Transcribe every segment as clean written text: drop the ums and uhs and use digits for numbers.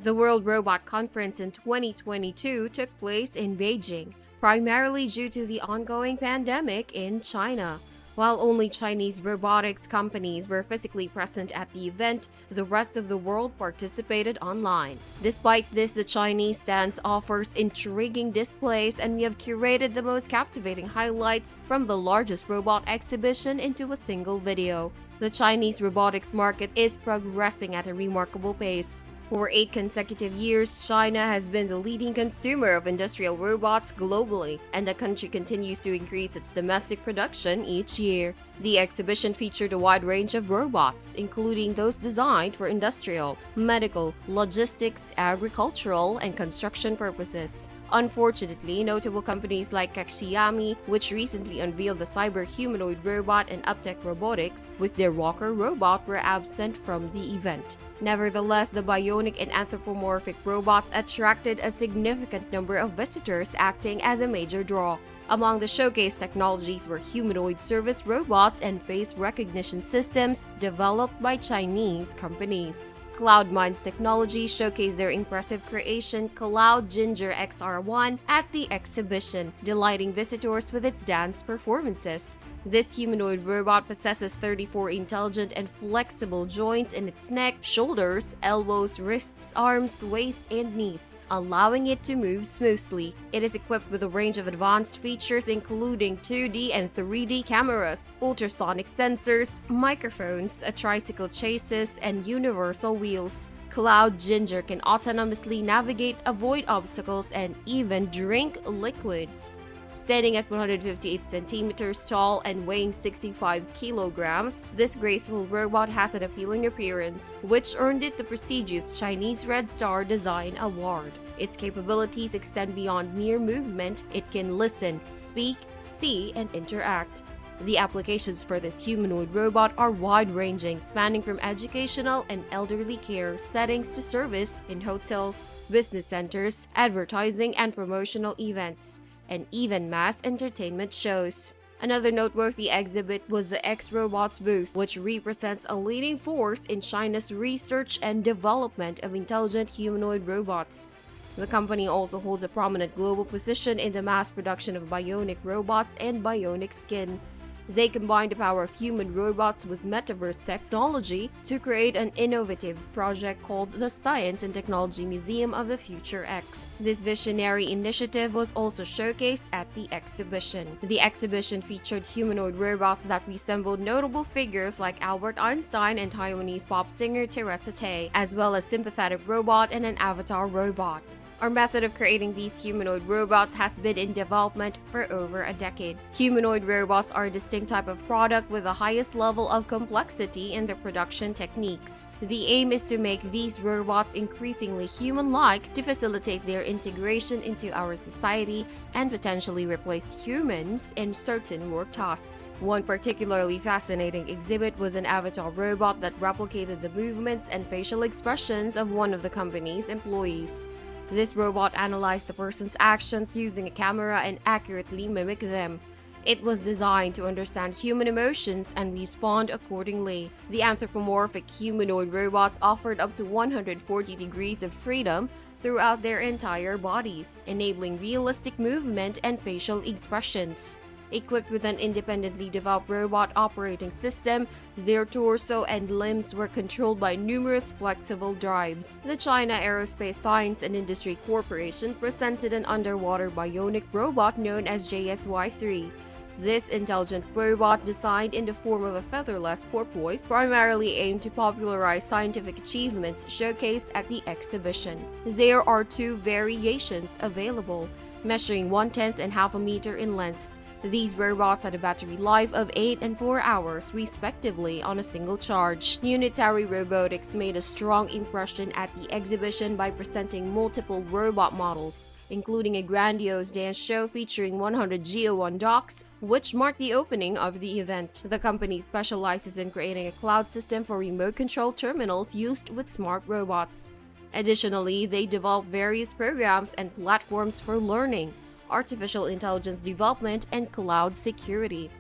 The World Robot Conference in 2022 took place in Beijing, primarily due to the ongoing pandemic in China. While only Chinese robotics companies were physically present at the event, the rest of the world participated online. Despite this, the Chinese stance offers intriguing displays, and we have curated the most captivating highlights from the largest robot exhibition into a single video. The Chinese robotics market is progressing at a remarkable pace. For 8 consecutive years, China has been the leading consumer of industrial robots globally, and the country continues to increase its domestic production each year. The exhibition featured a wide range of robots, including those designed for industrial, medical, logistics, agricultural, and construction purposes. Unfortunately, notable companies like Xiaomi, which recently unveiled the cyber-humanoid robot, and Uptech Robotics, with their walker robot, were absent from the event. Nevertheless, the bionic and anthropomorphic robots attracted a significant number of visitors, acting as a major draw. Among the showcase technologies were humanoid service robots and face recognition systems developed by Chinese companies. Cloud9's technology showcased their impressive creation, Cloud Ginger XR1, at the exhibition, delighting visitors with its dance performances. This humanoid robot possesses 34 intelligent and flexible joints in its neck, shoulders, elbows, wrists, arms, waist, and knees, allowing it to move smoothly. It is equipped with a range of advanced features including 2D and 3D cameras, ultrasonic sensors, microphones, a tricycle chassis, and universal wheels. Cloud Ginger can autonomously navigate, avoid obstacles, and even drink liquids. Standing at 158 centimeters tall and weighing 65 kilograms, this graceful robot has an appealing appearance, which earned it the prestigious Chinese Red Star Design Award. Its capabilities extend beyond mere movement. It can listen, speak, see, and interact. The applications for this humanoid robot are wide-ranging, spanning from educational and elderly care settings to service in hotels, business centers, advertising and promotional events, and even mass entertainment shows. Another noteworthy exhibit was the X-Robots booth, which represents a leading force in China's research and development of intelligent humanoid robots. The company also holds a prominent global position in the mass production of bionic robots and bionic skin. They combine the power of human robots with metaverse technology to create an innovative project called the Science and Technology Museum of the Future X. This visionary initiative was also showcased at the exhibition. The exhibition featured humanoid robots that resembled notable figures like Albert Einstein and Taiwanese pop singer Teresa Tay, as well as a sympathetic robot and an avatar robot. Our method of creating these humanoid robots has been in development for over a decade. Humanoid robots are a distinct type of product with the highest level of complexity in their production techniques. The aim is to make these robots increasingly human-like to facilitate their integration into our society and potentially replace humans in certain work tasks. One particularly fascinating exhibit was an avatar robot that replicated the movements and facial expressions of one of the company's employees. This robot analyzed the person's actions using a camera and accurately mimicked them. It was designed to understand human emotions and respond accordingly. The anthropomorphic humanoid robots offered up to 140 degrees of freedom throughout their entire bodies, enabling realistic movement and facial expressions. Equipped with an independently developed robot operating system, their torso and limbs were controlled by numerous flexible drives. The China Aerospace Science and Industry Corporation presented an underwater bionic robot known as JSY-3. This intelligent robot, designed in the form of a featherless porpoise, primarily aimed to popularize scientific achievements showcased at the exhibition. There are 2 variations available, measuring 1/10 and half a meter in length. These robots had a battery life of 8 and 4 hours, respectively, on a single charge. Unitary Robotics made a strong impression at the exhibition by presenting multiple robot models, including a grandiose dance show featuring 100 Geo-1 docks, which marked the opening of the event. The company specializes in creating a cloud system for remote control terminals used with smart robots. Additionally, they develop various programs and platforms for learning, artificial intelligence development, and cloud security.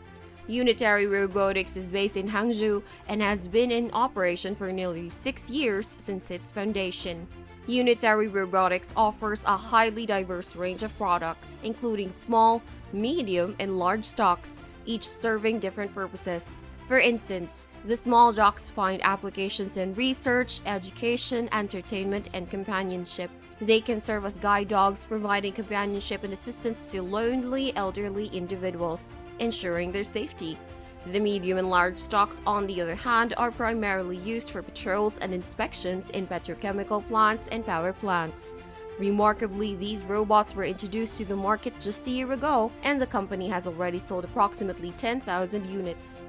Unitary Robotics is based in Hangzhou and has been in operation for nearly 6 years since its foundation. Unitary Robotics offers a highly diverse range of products, including small, medium, and large stocks, each serving different purposes. For instance, the small docks find applications in research, education, entertainment, and companionship. They can serve as guide dogs, providing companionship and assistance to lonely elderly individuals, ensuring their safety. The medium and large stocks, on the other hand, are primarily used for patrols and inspections in petrochemical plants and power plants. Remarkably, these robots were introduced to the market just a year ago, and the company has already sold approximately 10,000 units.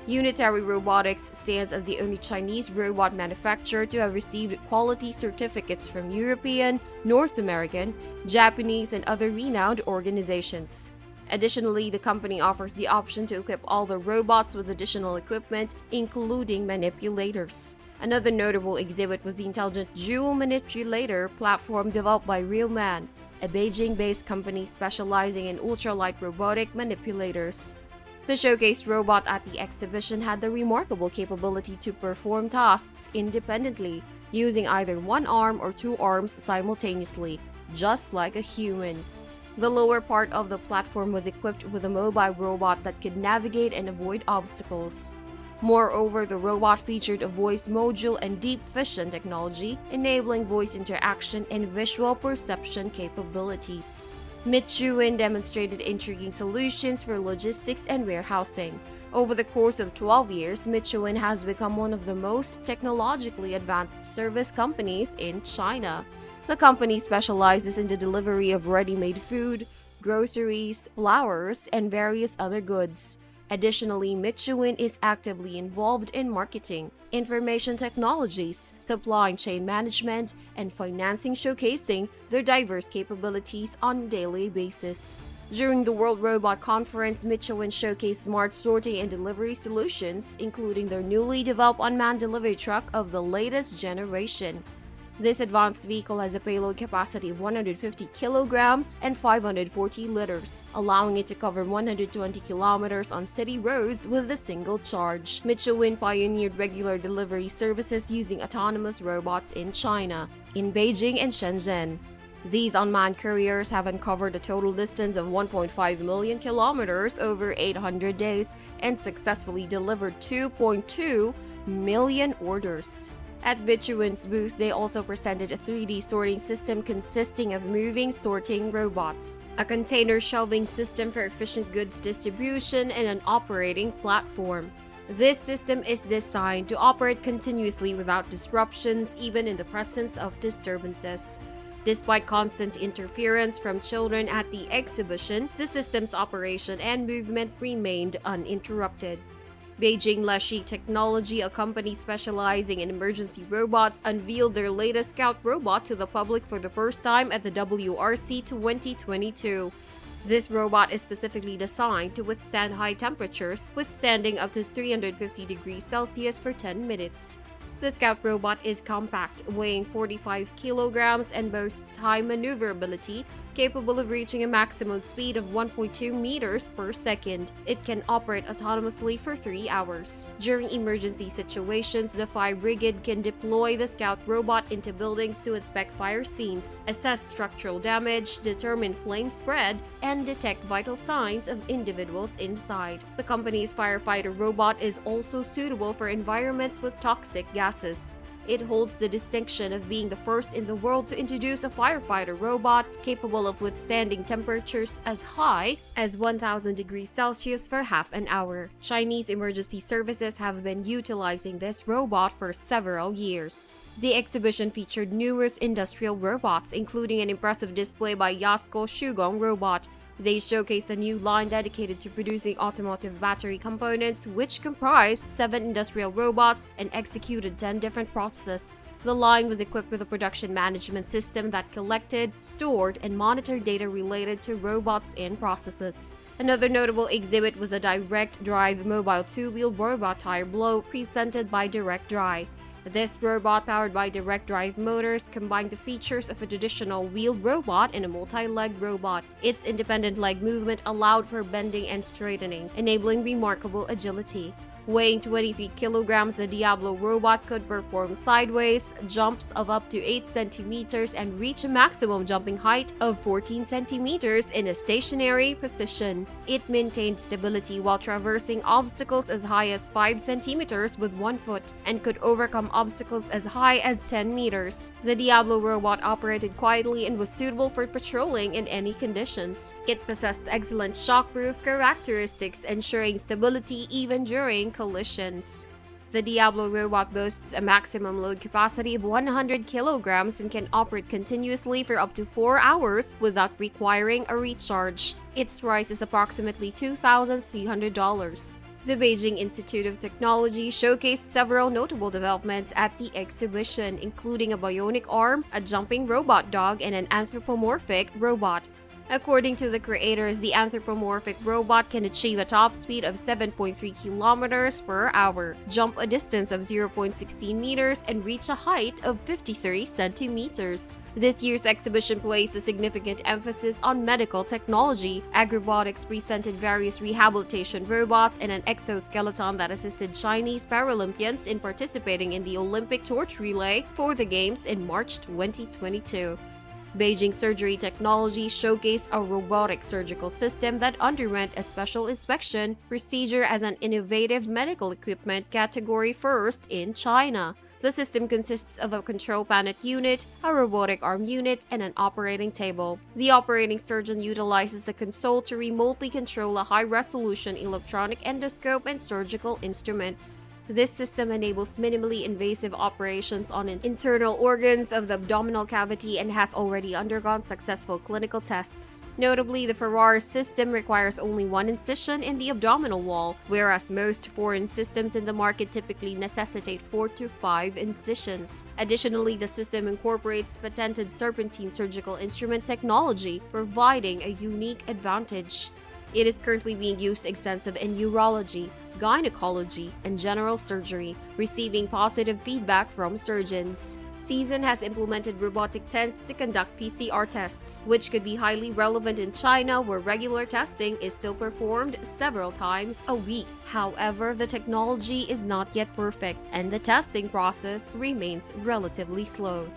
Unitary Robotics stands as the only Chinese robot manufacturer to have received quality certificates from European, North American, Japanese, and other renowned organizations. Additionally, the company offers the option to equip all the robots with additional equipment, including manipulators. Another notable exhibit was the intelligent dual manipulator platform developed by RealMan, a Beijing-based company specializing in ultralight robotic manipulators. The showcase robot at the exhibition had the remarkable capability to perform tasks independently, using either one arm or two arms simultaneously, just like a human. The lower part of the platform was equipped with a mobile robot that could navigate and avoid obstacles. Moreover, the robot featured a voice module and deep vision technology, enabling voice interaction and visual perception capabilities. Mitshuin demonstrated intriguing solutions for logistics and warehousing. Over the course of 12 years, Mitshuin has become one of the most technologically advanced service companies in China. The company specializes in the delivery of ready-made food, groceries, flowers, and various other goods. Additionally, Mitshuin is actively involved in marketing, information technologies, supply chain management, and financing, showcasing their diverse capabilities on a daily basis. During the World Robot Conference, Mitshuin showcased smart sorting and delivery solutions, including their newly developed unmanned delivery truck of the latest generation. This advanced vehicle has a payload capacity of 150 kilograms and 540 liters, allowing it to cover 120 kilometers on city roads with a single charge. Mitshuin pioneered regular delivery services using autonomous robots in China, in Beijing and Shenzhen. These unmanned couriers have uncovered a total distance of 1.5 million kilometers over 800 days and successfully delivered 2.2 million orders. At Mitshuin's booth, they also presented a 3D sorting system consisting of moving sorting robots, a container shelving system for efficient goods distribution, and an operating platform. This system is designed to operate continuously without disruptions, even in the presence of disturbances. Despite constant interference from children at the exhibition, the system's operation and movement remained uninterrupted. Beijing Leshi Technology, a company specializing in emergency robots, unveiled their latest Scout robot to the public for the first time at the WRC 2022. This robot is specifically designed to withstand high temperatures, withstanding up to 350 degrees Celsius for 10 minutes. The Scout robot is compact, weighing 45 kilograms and boasts high maneuverability, capable of reaching a maximum speed of 1.2 meters per second. It can operate autonomously for 3 hours. During emergency situations, the Fire Brigade can deploy the Scout robot into buildings to inspect fire scenes, assess structural damage, determine flame spread, and detect vital signs of individuals inside. The company's firefighter robot is also suitable for environments with toxic gases. It holds the distinction of being the first in the world to introduce a firefighter robot capable of withstanding temperatures as high as 1,000 degrees Celsius for half an hour. Chinese emergency services have been utilizing this robot for several years. The exhibition featured numerous industrial robots, including an impressive display by Yasko Shugong Robot. They showcased a new line dedicated to producing automotive battery components, which comprised 7 industrial robots and executed 10 different processes. The line was equipped with a production management system that collected, stored, and monitored data related to robots and processes. Another notable exhibit was a direct drive mobile 2-wheel robot tire blow presented by Direct Drive. This robot, powered by direct drive motors, combined the features of a traditional wheeled robot and a multi-leg robot. Its independent leg movement allowed for bending and straightening, enabling remarkable agility. Weighing 23 kilograms, the Diablo robot could perform sideways jumps of up to 8 centimeters and reach a maximum jumping height of 14 centimeters in a stationary position. It maintained stability while traversing obstacles as high as 5 centimeters with 1 foot and could overcome obstacles as high as 10 meters. The Diablo robot operated quietly and was suitable for patrolling in any conditions. It possessed excellent shockproof characteristics, ensuring stability even during collisions. The Diablo robot boasts a maximum load capacity of 100 kilograms and can operate continuously for up to 4 hours without requiring a recharge. Its price is approximately $2,300. The Beijing Institute of Technology showcased several notable developments at the exhibition, including a bionic arm, a jumping robot dog, and an anthropomorphic robot. According to the creators, the anthropomorphic robot can achieve a top speed of 7.3 kilometers per hour, jump a distance of 0.16 meters, and reach a height of 53 centimeters. This year's exhibition placed a significant emphasis on medical technology. Robotics presented various rehabilitation robots and an exoskeleton that assisted Chinese Paralympians in participating in the Olympic torch relay for the Games in March 2022. Beijing Surgery Technology showcased a robotic surgical system that underwent a special inspection procedure as an innovative medical equipment category first in China. The system consists of a control panel unit, a robotic arm unit, and an operating table. The operating surgeon utilizes the console to remotely control a high-resolution electronic endoscope and surgical instruments. This system enables minimally invasive operations on internal organs of the abdominal cavity and has already undergone successful clinical tests. Notably, the Prowess system requires only 1 incision in the abdominal wall, whereas most foreign systems in the market typically necessitate 4 to 5 incisions. Additionally, the system incorporates patented serpentine surgical instrument technology, providing a unique advantage. It is currently being used extensively in urology, gynecology, and general surgery, receiving positive feedback from surgeons. Season has implemented robotic tents to conduct PCR tests, which could be highly relevant in China, where regular testing is still performed several times a week. However, the technology is not yet perfect, and the testing process remains relatively slow.